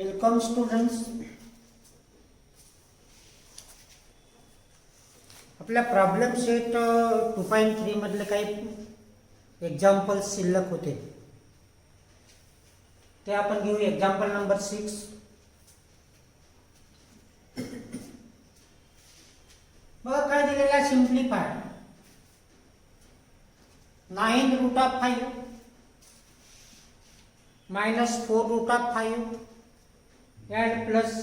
Welcome students. आपल्या problem set 2.3 मधले काही एक्झाम्पल्स शिल्लक होते ते आपण घेऊ. Example number 6. बघा काय दिलेलं आहे. Simplify 9 root of 5 minus 4 root of 5 and plus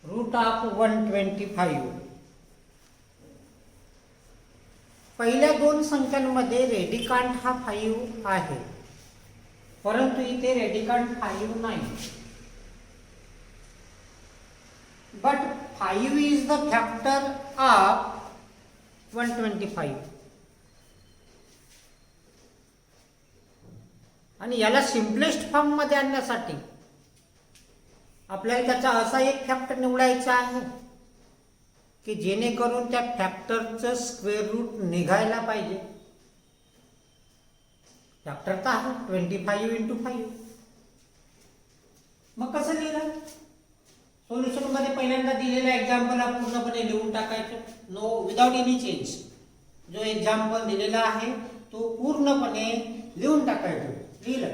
root of 125. पहिल्या दोन संख्यांमध्ये रेडिकांट हा 5 आहे, परंतु इथे रेडिकांट 5 नाही. But 5 is the factor of 125. आणि याला सिम्पलेस्ट फॉर्म मध्ये आणण्यासाठी आपल्याला त्याचा असा एक फॅक्टर निवडायचा आहे की जेणेकरून त्या फॅक्टरचं स्क्वेअर रूट निघायला पाहिजे. फॅक्टर तर आहे 25 × 5. मग कसं लिहिलं? सोल्युशन मध्ये पहिल्यांदा दिलेला एक्झाम्पल हा पूर्णपणे लिहून टाकायचं. No without any change. जो एक्झाम्पल दिलेला आहे तो पूर्णपणे लिहून टाकायचा. लिहिलं.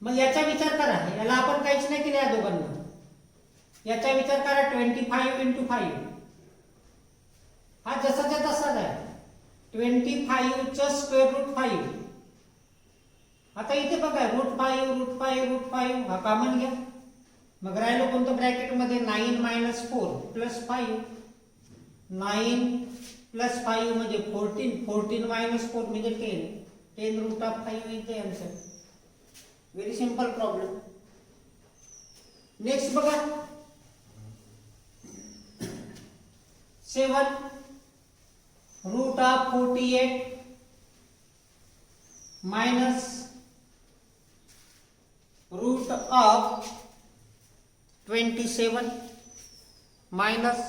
मग याचा विचार करा. याला आपण काहीच नाही केलं. या दोघांना याचा विचार करा. 25 × 5 हा जसाच्या तसाच आहे. 25 चं स्क्वेअर रूट 5. आता इथे बघा √5 हा कॉमन घ्या. मग राहिलं कोणतं? ब्रॅकेट मध्ये 9 - 4 + 5. 9 + 5 म्हणजे 14. 14 - 4 म्हणजे 10. 10 √5 is the answer. Very simple problem. Next बघा 7 √48 minus √27 minus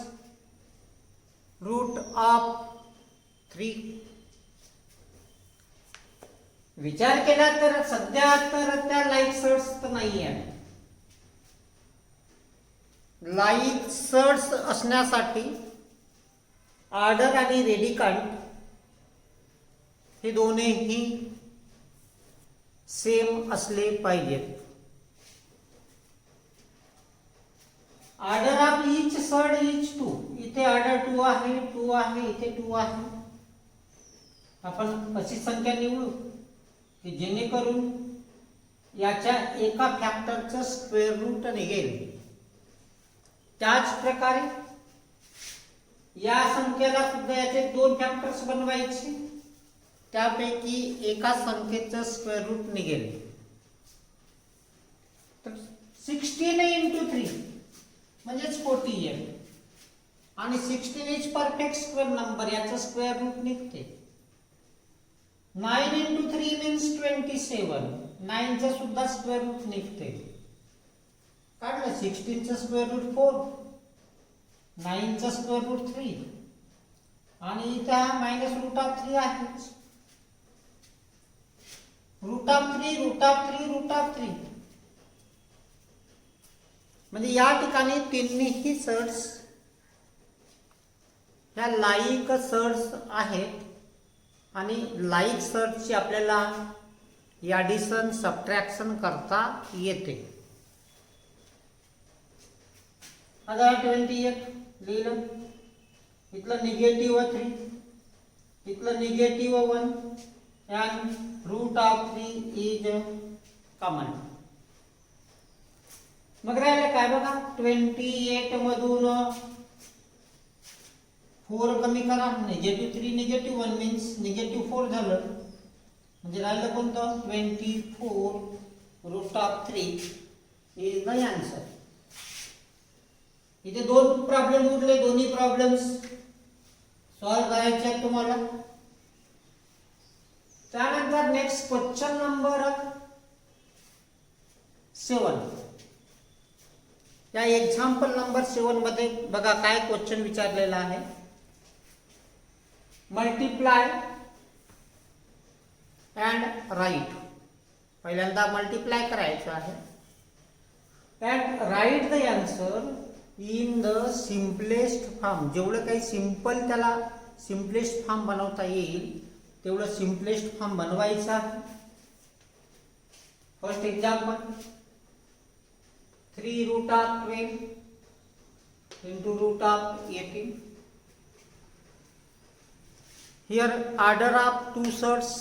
√3. विचार केला तर सध्या तर त्या लाईक सर्ट्स तर नाही आहे. लाईक सर्ट्स असण्यासाठी ऑर्डर आणि रेडिकांट हे दोन्हीही सेम असले पाहिजेत. Order of each surd is 2. इथे ऑर्डर 2 आहे, 2 आहे, इथे 2 आहे. आपण अशी संख्या निवडू की जेणेकरून याच्या एका फॅक्टरचं स्क्वेअर रूट निघेल. त्याच प्रकारे या संख्येला सुद्धा याचे 2 फॅक्टर्स बनवायचे. त्यापैकी एका संख्येचं स्क्वेअर रूट निघेल. तर 16 × 3 म्हणजेच 48 आणि 16 इज परफेक्ट स्क्वेअर नंबर. याचं स्क्वेअर रूट निघते. 9 × 3 means 27. 9 चा सुद्धा स्क्वेअर रूट निघते. काढलं. 16 चा स्क्वेअर रूट 4, 9 चा स्क्वेअर रूट 3 आणि इथं मायनस √3 आहे. √3 म्हणजे या ठिकाणी तिन्ही सर्ट्स ह्या लाईक सर्ट्स आहेत आणि लाईक सर्टची आपल्याला ॲडिशन सबट्रॅक्शन करता येते. आता 28 लिहिलं. इथलं -3, इथलं -1 and √3 इज कॉमन. मग राहिलं काय बघा. 28 मधून 4 कमी करा. -3 -1 मीन्स -4 झालं. म्हणजे राहिलं कोणतं? 24 √3 इज द आन्सर. इथे 2 प्रॉब्लेम उरले. दोन्ही प्रॉब्लेम्स सॉल्व्ह करायचे आहेत तुम्हाला. त्यानंतर नेक्स्ट क्वेश्चन नंबर 7. या एक्झाम्पल नंबर 7 मध्ये बघा काय क्वेश्चन विचारलेला आहे. मल्टिप्लाय and write पहिल्यांदा मल्टिप्लाय करायचं आहे. And write the answer in the simplest form. जेवढं काही सिंपल त्याला सिम्पलेस्ट फॉर्म बनवता येईल तेवढं सिम्पलेस्ट फॉर्म बनवायचा. First example 3 root of 12 into root of 18. Here order of two surds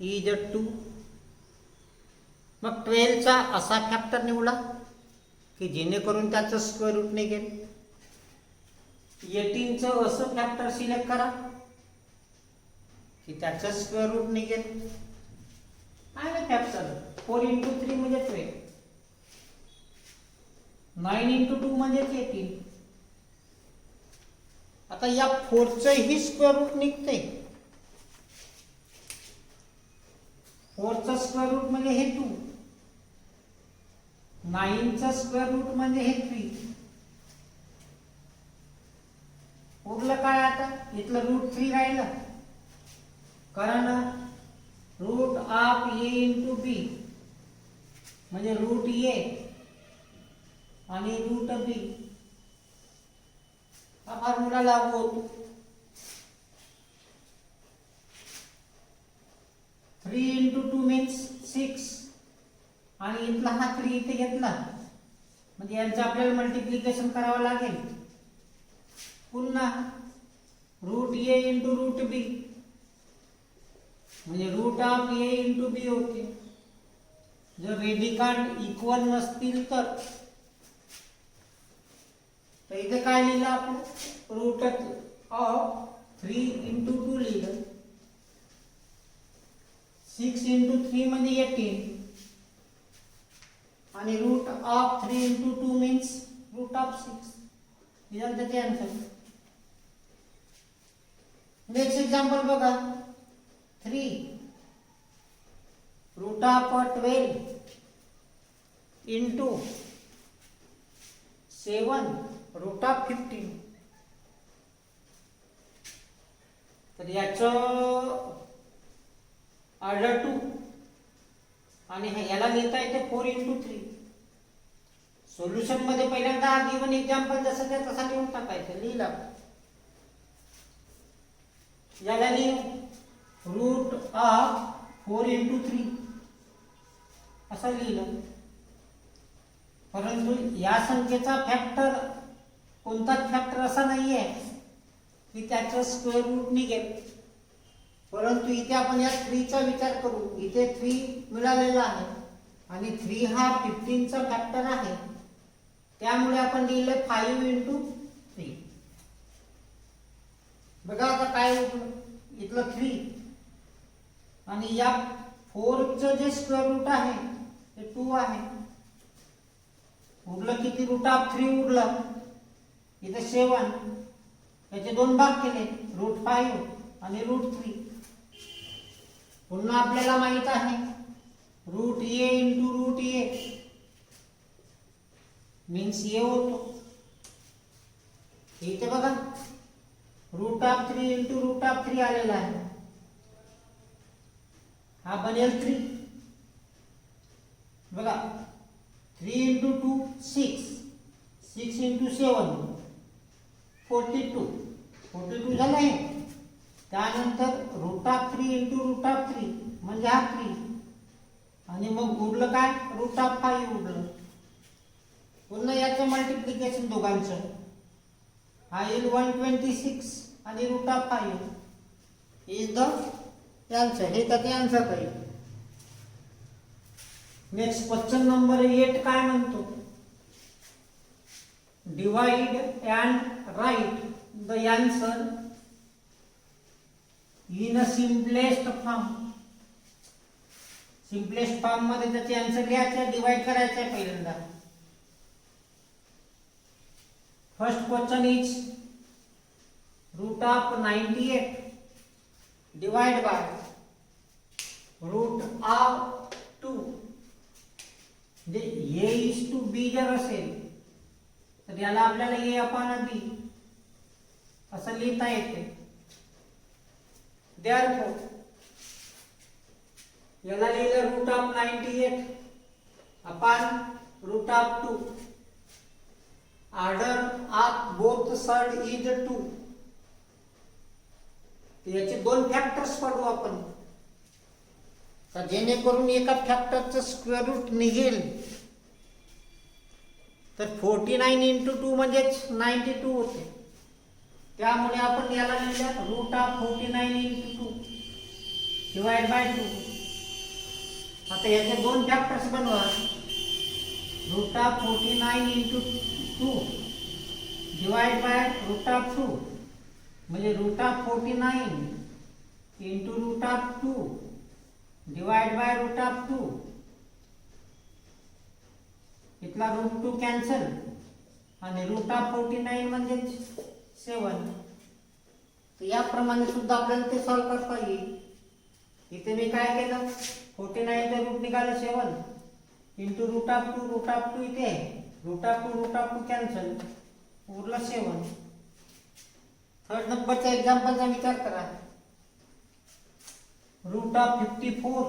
is 2. मग 12 चा असा फॅक्टर निवडा की जेणेकरून त्याचं स्क्वेअर रूट निघेल. 18 चं असं फॅक्टर सिलेक्ट करा की त्याचं स्क्वेअर रूट निघेल. आणि फॅक्टर 4 into 3 म्हणजे 12, 9 into 2 म्हणजे 18. आता या 4 चं ही स्क्वेअर रूट निघते. 4 चं स्क्वेअर रूट म्हणजे हे 2, 9 चं स्क्वेअर रूट म्हणजे हे 3. उरलं काय आता? इथलं रूट 3 राहिलं, कारण रूट ऑफ ए इंटू बी म्हणजे रूट ए आणि रूट बी हा फॉर्म्युला लागू होतो. 3 into 2 means 6 आणि इथला हा 3 इथे घेतला म्हणजे यांचं आपल्याला मल्टिप्लिकेशन करावं लागेल. पुन्हा रूट ए इंटू रूट बी म्हणजे रूट ऑफ ए इंटू बी होते. जर रेडिकांड इक्वल नसतील तर इथे काय लिहिलं आपण? रूट ऑफ 3 into 2 लिहिलं. 6 into 3 म्हणजे 18 आणि root of 3 into 2 means root of 6. हे त्याचे आन्सर. नेक्स्ट एक्झाम्पल बघा. 3 root of 12 into 7 root of 15. तर याचं ऑर्डर 2 आणि याला लिहिता येते 4 into 3. सोल्युशन मध्ये पहिल्यांदा हा गिवन एक्झाम्पल जसं त्या तसा लिहून टाकायचं. लिहिला याला लिहू रूट ऑफ 4 into 3 असं लिहिलं. परंतु या संख्येचा फॅक्टर कोणताच फॅक्टर असा नाहीये की त्याचं स्क्वेअर रूट निघेल. परंतु इथे आपण या 3 चा विचार करू. इथे 3 मिळालेला आहे आणि 3 हा 15 चा फॅक्टर आहे. त्यामुळे आपण लिहिलं 5 into 3. बघा आता काय होतं. इथलं 3 आणि या 4 चं जे स्क्वेअर रूट आहे ते 2 आहे. उरलं किती? रूट ऑफ 3 उरलं. इथे 7 याचे 2 भाग केले, रूट 5 आणि रूट 3. पुन्हा आपल्याला माहित आहे root A into root A means A होतो. इथे बघा root of 3 into root of 3 आलेला आहे. हा बनेल 3. बघा 3 into 2 6, 6 into 7 42 झालं आहे. त्यानंतर root of 3 into root of 3 म्हणजे हा 3 आणि मग उरलं काय? रूट ऑफ 5 उरलं. पुन्हा याचं मल्टिप्लिकेशन दोघांचं. हा येईल 126 आणि root of 5 is the answer. हे त्याचे आन्सर राहील. नेक्स्ट क्वेश्चन नंबर 8 काय म्हणतो? Divide and write the answer in a simplest form. Simplest form मध्ये त्याचे आन्सर लिहायचे, डिवाइड करायचे आहे पहिल्यांदा. First question is root of 98 divide by root of 2. म्हणजे ए इज टू बी जर असेल तर याला आपल्याला ए अपॉन बी असं लिहिता येते. Therefore याला लिहिलं root of 98 upon root of 2. Order of both side is 2. याचे दोन फॅक्टर्स काढू आपण, तर जेणेकरून एका फॅक्टरचं स्क्वेअर रूट निघेल. तर 49 इंटू 2 म्हणजेच 92 होते. त्यामुळे आपण याला लिहिलं root of 49 into 2 divide by 2. आता याचे दोन फॅक्टर्स बनवा. Root of 49 into 2 divide by root of 2 म्हणजे root of 49 into root of 2 divide by root of 2. इथला रूट 2 कॅन्सल आणि रूट ऑफ 49 म्हणजे 7. तर याप्रमाणे सुद्धा आपल्याला ते सॉल्व करता येईल. इथे मी काय केलं, 49 चा रूट निघाला 7 इंटू रूट ऑफ 2 इथे रूट ऑफ 2 कॅन्सल, उरला 7. थर्ड नंबरच्या एक्झाम्पलचा विचार करा. Root of 54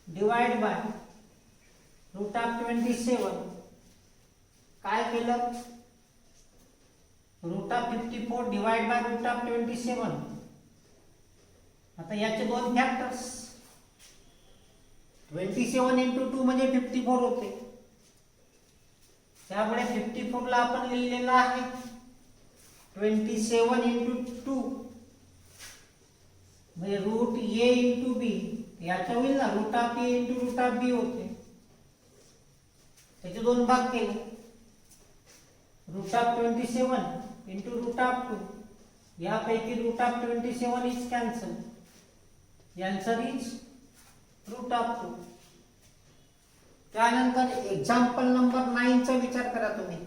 divide by root of 27. काय केलं, root of 54 divide by root of 27. आता याचे दोन फॅक्टर्स, 27 इंटू 2 म्हणजे 54 होते. त्यामुळे 54 ला आपण लिहिलेला आहे 27 इंटू 2 म्हणजे रूट ए इंटू बी. याच्या होईल ना, root of A into root of B होते. त्याचे दोन भाग केले, root of 27 into root of 2. यापैकी root of 27 is cancel, answer is root of 2. त्यानंतर एक्झाम्पल नंबर 9 चा विचार करा तुम्ही.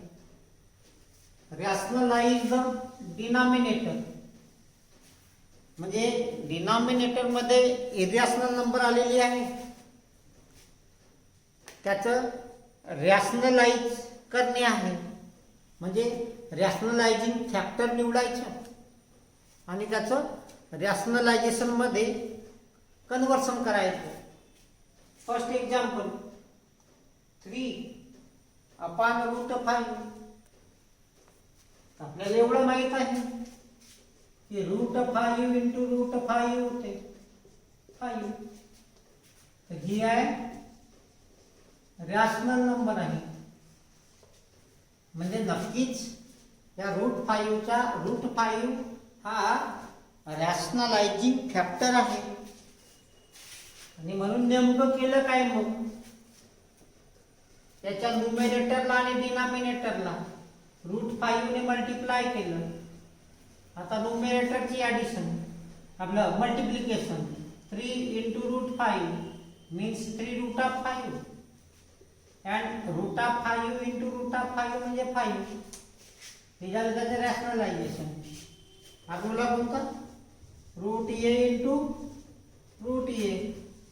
रॅशनलाइज द डिनॉमिनेटर म्हणजे डिनॉमिनेटर मध्ये इरॅशनल नंबर आलेली आहे, त्याचं रॅशनलाइज करणे आहे. म्हणजे रॅशनलायझिंग फॅक्टर निवडायचं आणि त्याचं रॅशनलायझेशन मध्ये कन्वर्सन करायचं. First example 3 upon root 5. आपल्याला एवढं माहित आहे की रूट 5 इंटू रूट 5 होते 5. तर ही आहे रॅशनल नंबर आहे. म्हणजे नक्कीच या रूट 5 हा रॅशनलायझिंग फॅक्टर आहे. आणि म्हणून नेमकं केलं काय, मग त्याच्या न्यूमरेटरला आणि डिनॉमिनेटरला रूट 5 ने मल्टिप्लाय केलं. आता न्यूमरेटरची ॲडिशन, आपलं multiplication 3 into root 5 means 3 root of 5 and root of 5 into root of 5 म्हणजे 5. हे झालं त्याचं रॅशनलायझेशन. फॉर्म्युला कोणता, root A into root A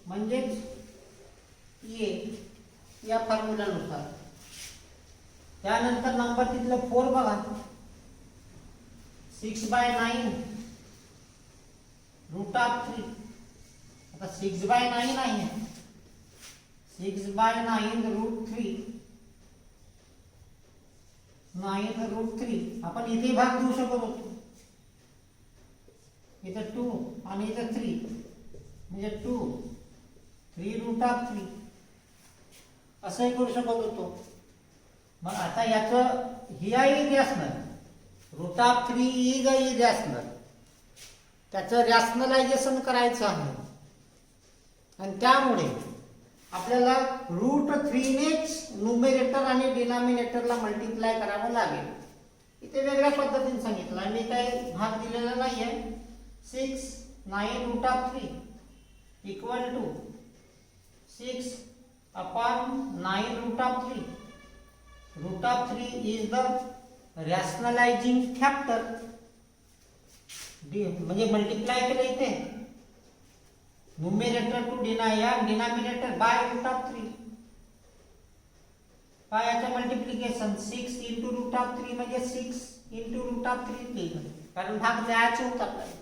म्हणजेच ए, या फॉर्म्युलानुसार. त्यानंतर नंबर तिथलं 4 बघा, 6/9 रूट ऑफ 3. आता 6/9 आहे, 6/9 रूट 3 9 रूट 3. आपण इथे भाग देऊ शकत होतो, इथं 2 आणि इथं 3 म्हणजे 3 रूट ऑफ 3 असंही करू शकत होतो. मग आता याचं ही आहे irrational, root of 3 is irrational. त्याचं रॅशनलायझेशन करायचं आहे आणि त्यामुळे आपल्याला रूट 3 नेच न्यूमरेटर आणि डिनॉमिनेटरला मल्टिप्लाय करावं लागेल. इथे वेगळ्या पद्धतीने सांगितलं आहे, मी काही भाग दिलेला नाही आहे. 6 9 root of 3 equal to 6 upon 9 root of 3. Root of 3 is the rationalizing factor. म्हणजे मल्टिप्लाय केलं इथे numerator to denominator by root of 3. याचं मल्टिप्लिकेशन 6 इंटू रूट ऑफ 3 म्हणजे 6 इंटू रूट ऑफ 3 केलं, कारण भाग द्यायचे होता आपल्याला.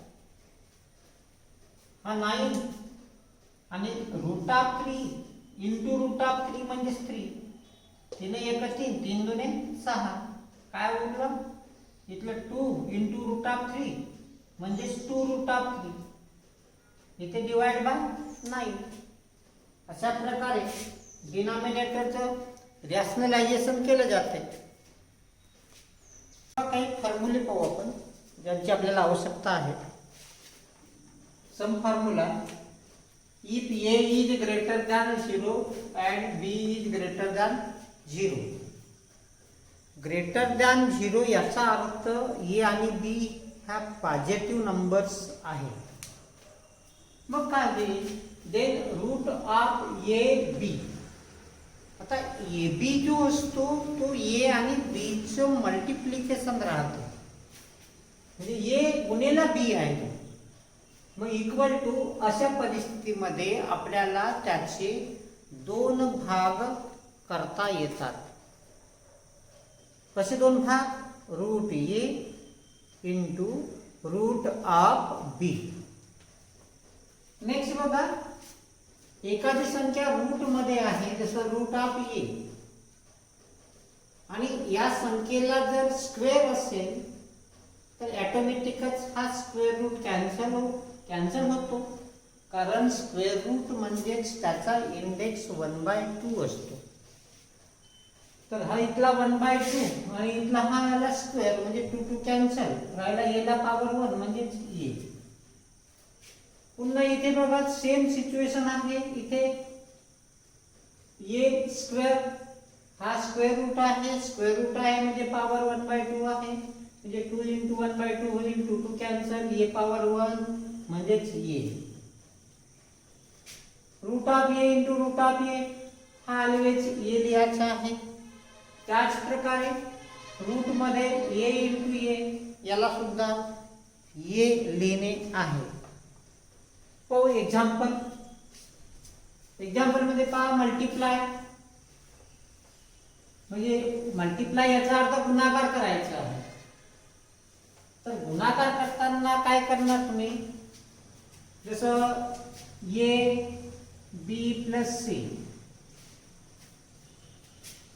हा 9 आणि root of 3 into root of 3 म्हणजेच 3. 3 एक 3, 3 2 6. काय उरलं इथलं 2 इंटू रूट ऑफ 3 म्हणजेच 2 रूट ऑफ 3. इथे डिवाइड बाय 9. अशा प्रकारे डिनॉमिनेटरचं रॅशनलायझेशन केलं जाते. काही फॉर्म्युले पाहू आपण ज्यांची आपल्याला आवश्यकता आहे. Some formula if a is greater than 0 and b is greater than 0. Greater than 0 याचा अर्थ a आणि b ह्या पॉझिटिव्ह नंबर्स आहेत. मग काय होईल then root of A B. आता ए बी जो असतो तो ए आणि बी चं मल्टिप्लिकेशन राहतो, म्हणजे ए गुणेला बी आहे तो. मग इक्वल टू अशा परिस्थितीमध्ये आपल्याला त्याचे 2 भाग करता येतात. कसे 2 भाग? Root A into root of B. Next बघा, एखादी संख्या रूट मध्ये आहे जसं रूट ऑफ ए आणि या संख्येला जर स्क्वेअर असेल तर ऑटोमॅटिकच हा स्क्वेअर रूट कॅन्सल होतो, कारण स्क्वेअर रूट म्हणजेच त्याचा इंडेक्स 1/2 असतो. तर हा इथला 1/2 आणि इथला हा आला स्क्वेअर म्हणजे 2 कॅन्सल राहिला, ए ला पॉवर 1 म्हणजेच ए. पुन्हा इथे बघा सेम सिच्युएशन आहे. इथे ए स्क्वेअर हा स्क्वेअर रूट आहे म्हणजे पॉवर 1/2 आहे, म्हणजे 2 इंटू 1/2 होईल, 2 कॅन्सल, ए पॉवर 1 म्हणजेच A. Root of A into root of A हा ऑलवेज ए लिहायचा आहे. त्याच प्रकारे रूट मध्ये ए इंटू ए याला सुद्धा ए लिहिणे आहे. पाहू एक्झाम्पल मध्ये पहा मल्टिप्लाय, म्हणजे मल्टिप्लाय याचा अर्थ गुणाकार करायचा आहे. तर गुणाकार करताना काय करणार तुम्ही, जसं ए बी प्लस सी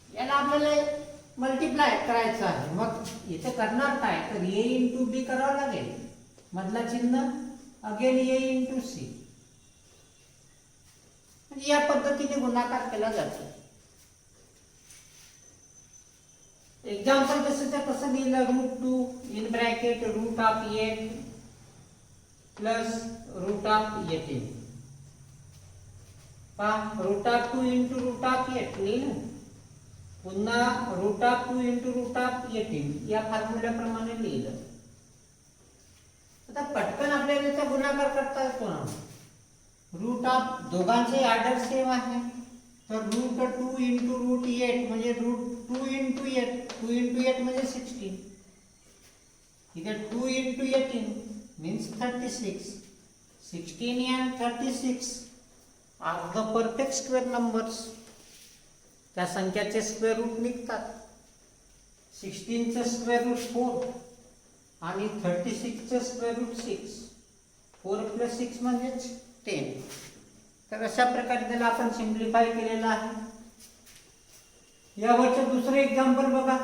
याला आपल्याला मल्टिप्लाय करायचं आहे. मग इथे करणार काय, तर ए इंटू बी करावं लागेल, मधला चिन्ह अगेन ए इंटू सी. म्हणजे या पद्धतीने गुणाकार केला जातो. एक्झाम्पल कसं लिहिलं, root 2 in bracket root of 8 plus root of 18. पहा root of 2 into root of 8 लिहिलं, पुन्हा root of 2 into root of 18 या फॉर्म्युल्याप्रमाणे लिहिलं. आता पटकन आपल्याला त्याचा गुणाकार करता येतो ना. रूट ऑफ दोघांचे ऑर्डर सेम आहे, तर रूट 2 इंटू रूट 8 म्हणजे रूट 2 इंटू 8 म्हणजे 16. इथे 2 into 18 means 36. 16 and 36 are the perfect square numbers. त्या संख्याचे स्क्वेअर रूट निघतात. 16 चं स्क्वेअर रूट 4 आणि 36 चं स्क्वेअर रूट 6. 4 + 6 म्हणजेच 10. तर अशा प्रकारे त्याला आपण सिम्प्लिफाय केलेला आहे. यावरचं दुसरं एक्झाम्पल बघा.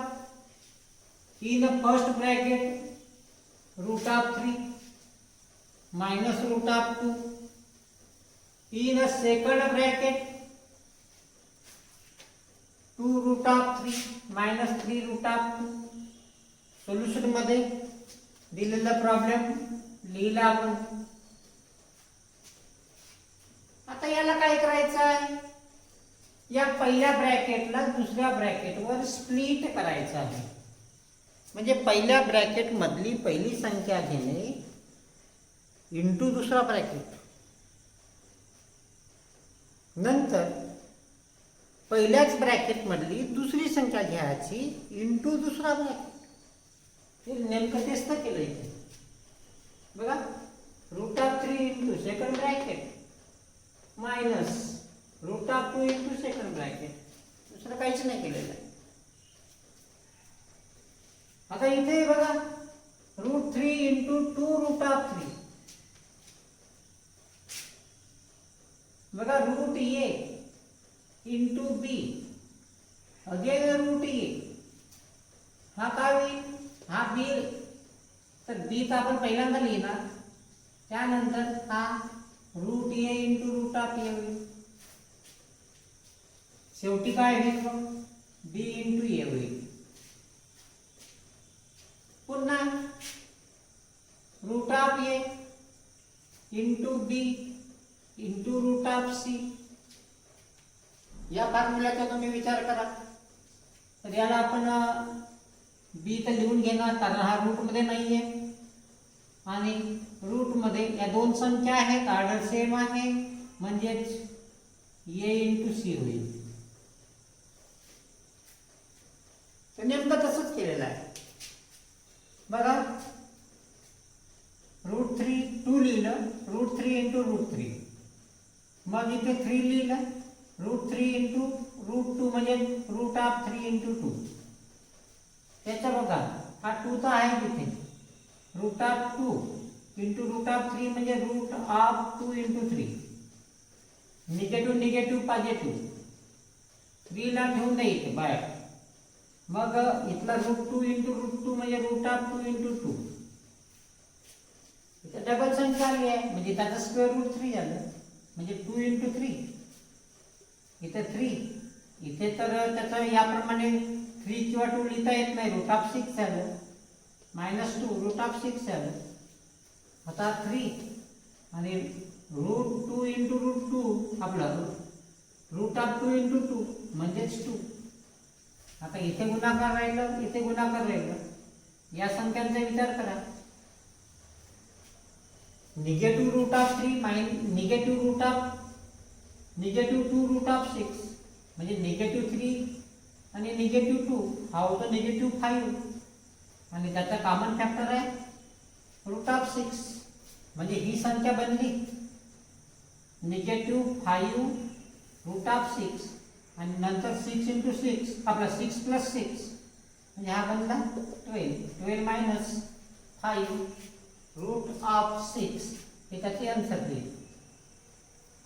In first bracket root of 3 minus root of 2. In second bracket 2 root of 3 minus 3 root of 2. Solution मध्ये दिलेला प्रॉब्लेम लिहिला आपण. आता याला काय करायचं आहे, या पहिल्या ब्रॅकेटला दुसऱ्या ब्रॅकेटवर स्प्लिट करायचं आहे. म्हणजे पहिल्या ब्रॅकेट मधली पहिली संख्या घेणे इंटू दुसरा ब्रॅकेट, नंतर पहिल्याच ब्रॅकेट मधली दुसरी संख्या घ्यायची इंटू दुसरा ब्रॅकेट. हे नेमकं तेच तर केलं इथे बघा. Root of 3 into second bracket minus root of 2 into second bracket. दुसरं काहीच नाही केलेलं आहे. आता इथे बघा रूट 3 इंटू 2 रूट ऑफ 3. बघा root A into B again root A, हा काय होईल, हा बी, तर बी तर आपण पहिल्यांदा लिहिणार, त्यानंतर हा root A into root of A होईल, शेवटी काय होईल मग बी इंटू ए होईल. पुन्हा root of A into B into root of C, या फॉर्म्युल्याचा तुम्ही विचार करा. तर याला आपण बी तर लिहून घेणार कारण हा रूट मध्ये नाहीये, आणि रूट मध्ये या दोन संख्या आहेत, ऑर्डर सेम आहे, म्हणजेच ए इंटू सी होईल. तर नेमकं तसंच केलेलं आहे बघा. रूट 3 2 लिहिलं, रूट 3 इंटू रूट 3, मग इथे 3 लिहिलं, रूट 3 इंटू रूट 2 म्हणजे रूट ऑफ 3 इंटू 2. त्याच्या बघा हा 2 तर आहे तिथे, root of 2 into root of 3 म्हणजे root of 2 into 3. Negative negative positive, 3 ला ठेवून द्यायचे बाहेर, मग इथला रूट 2 इंटू रूट 2 म्हणजे रूट ऑफ 2 इंटू 2. इथे डबल संख्या आली आहे म्हणजे त्याचं स्क्वेअर रूट 3 झालं, म्हणजे 2 इंटू 3, इथे 3, इथे तर त्याचं याप्रमाणे 3 किंवा 2 लिहिता येत नाही, रूट ऑफ 6 झालं, -2 रूट ऑफ 6 झालं, आता 3 आणि रूट 2 इंटू रूट 2 आपलं रूट ऑफ 2 इंटू 2 म्हणजेच 2. आता इथे गुणाकार राहिलं, इथे गुणाकार राहिलं, या संख्यांचा विचार करा. Negative root of 3 negative root of negative 2 root of 6 म्हणजे निगेटिव्ह 3 आणि निगेटिव्ह 2 हा होतो निगेटिव्ह 5, आणि त्याचा कॉमन फॅक्टर आहे रूट ऑफ 6, म्हणजे ही संख्या बनली निगेटिव्ह 5 रूट ऑफ 6, आणि नंतर 6 इंटू 6 आपला 6 प्लस 6 म्हणजे हा बनला 12 मायनस 5 रूट ऑफ 6, हे त्याची आन्सर देईल.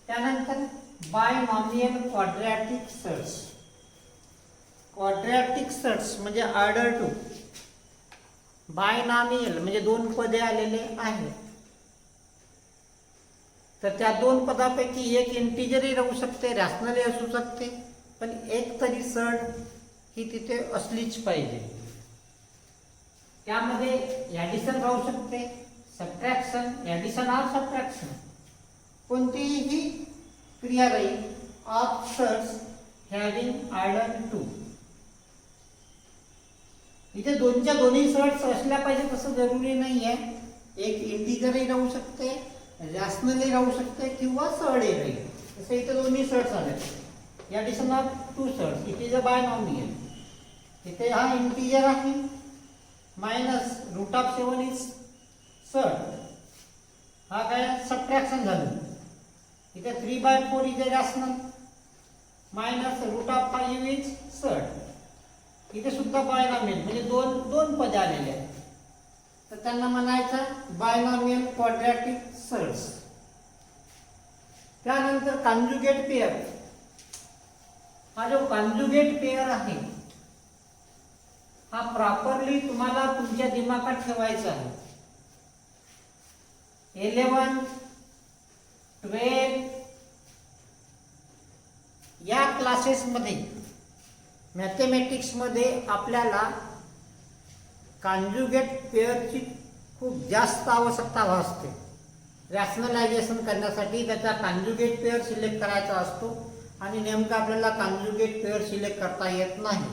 त्यानंतर binomial quadratic surds. Quadratic surds म्हणजे ऑर्डर 2, बायनॉमियल म्हणजे दोन पदे आलेले आहेत, तर त्या दोन पदापैकी एक इंटिजरही राहू शकते, रॅशनलही असू शकते, पण एक तरी सर्ट ही तिथे असलीच पाहिजे. त्यामध्ये ॲडिशन राहू शकते, सबट्रॅक्शन, ॲडिशन ऑर सबट्रॅक्शन, कोणतीही क्रिया राहील ऑफ सर्ट्स हॅविंग ऑर्डर 2. इथे दोनच्या दोन्ही सर्ट्स असल्या पाहिजे तसं जरुरी नाही आहे, एक इंटिजरही राहू शकते, रॅशनलही राहू शकते, किंवा सर्टही राहील. तसं इथे दोन्ही सर्ट्स आले, addition of 2 surds, it is a binomial. इथे हा इंटिजर आहे, मायनस रूट ऑफ 7 इज सर्ट, हा काय सबट्रॅक्शन झालं. इथे 3/4 is a rational, minus root of 5 is surd. इथे सुद्धा बायनॉमियल म्हणजे दोन पदे आलेले आहेत, तर त्यांना म्हणायचं बायनॉमियल क्वाड्रॅटिक सर्ट्स. त्यानंतर कॉन्जुगेट पेअर. हा जो कॉन्जुगेट पेअर आहे हा प्रॉपरली तुम्हाला तुमच्या दिमागात ठेवायचा आहे. 11, 12 या क्लासेसमध्ये मॅथमॅटिक्समध्ये आपल्याला कॉन्जुगेट पेअरची खूप जास्त आवश्यकता भासते. रॅशनलायझेशन करण्यासाठी त्याचा कॉन्जुगेट पेअर सिलेक्ट करायचा असतो, आणि नेमकं आपल्याला कॉन्जुगेट पेअर सिलेक्ट करता येत नाही.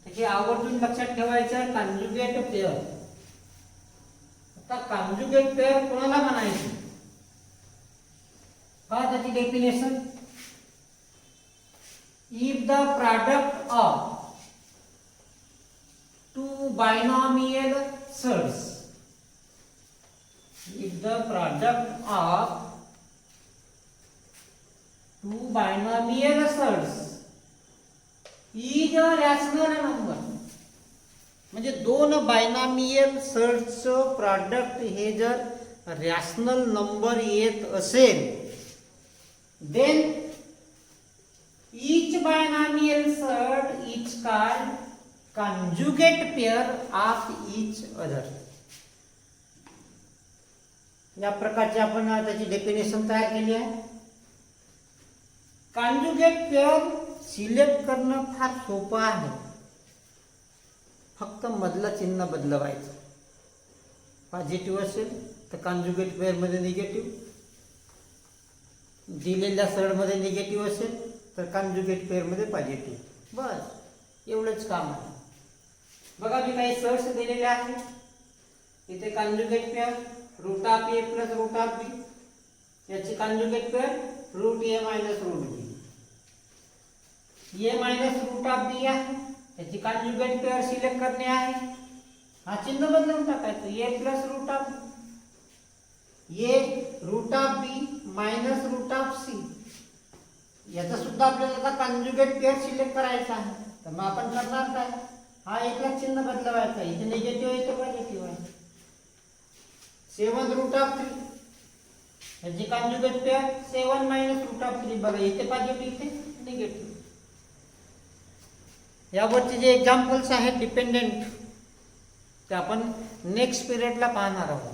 त्याची आवर्जून लक्षात ठेवायचं आहे कॉन्जुगेट पेअर. आता कॉन्जुगेट पेअर कोणाला म्हणायचे, पहा त्याची definition. If the product of two binomial surds, if the product of two binomial surds is a rational number, म्हणजे दोन बायनॉमियल सर्ट्सचं प्रॉडक्ट हे जर रॅशनल नंबर येत असेल, then each binomial surd is called conjugate pair of each other. या प्रकारची आपण त्याची डेफिनेशन तयार केली आहे. कॉन्जुगेट पेअर सिलेक्ट करणं फार सोपं आहे, फक्त मधलं चिन्ह बदलवायचं. पॉझिटिव्ह असेल तर कॉन्जुगेट पेअरमध्ये निगेटिव्ह, दिलेल्या सरळमध्ये निगेटिव्ह असेल तर कॉन्जुगेट पेअरमध्ये पॉझिटिव्ह. बस एवढंच काम आहे. बघा मी काही सर्ट्स दिलेले आहेत. इथे conjugate pair root of A plus root of B, याची conjugate pair root A minus root B. A minus root of B आहे, त्याची कॉन्जुगेट पेअर सिलेक्ट करणे आहे. हा चिन्ह बदलून टाकायचं. A plus root of A root of B minus root of C, याचा सुद्धा आपल्याला आता कॉन्जुगेट पेअर सिलेक्ट करायचा आहे. तर मग आपण करणार काय, हा एकला चिन्ह बदलवायचा. इथे निगेटिव्ह आहे, इथे पॉझिटिव्ह आहे. 7 रूट ऑफ 3, याची conjugate pair 7 minus root of 3. बघा इथे पॉझिटिव्ह, इथे निगेटिव्ह. यावरचे जे एक्झाम्पल्स आहेत डिपेंडेंट, ते आपण नेक्स्ट पिरियडला पाहणार आहोत.